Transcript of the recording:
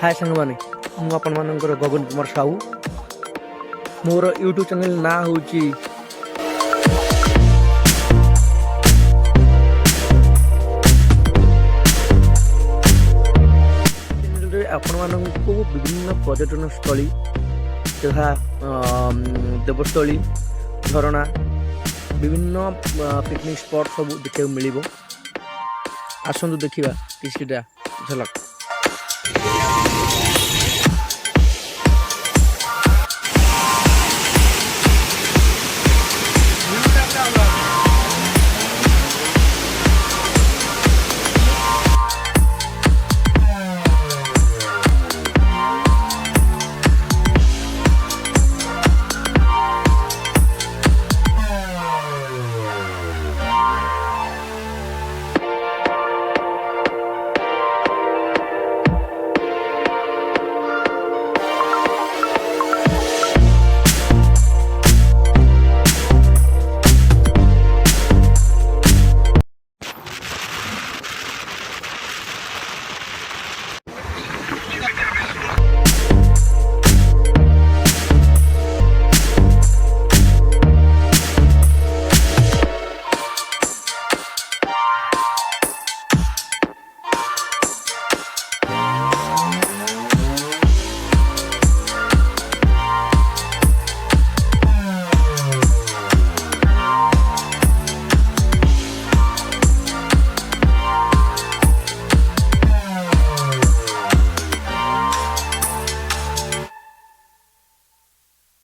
हाय सांगमाने मु आपण मानकर गगन कुमार साहू मोर YouTube channel ना होची आपण मानक विभिन्न पर्यटन स्थली तथा देवस्थली झरणा विभिन्न पिकनिक स्पॉट सब देखा मिल आसतु देखा किछटा झलक।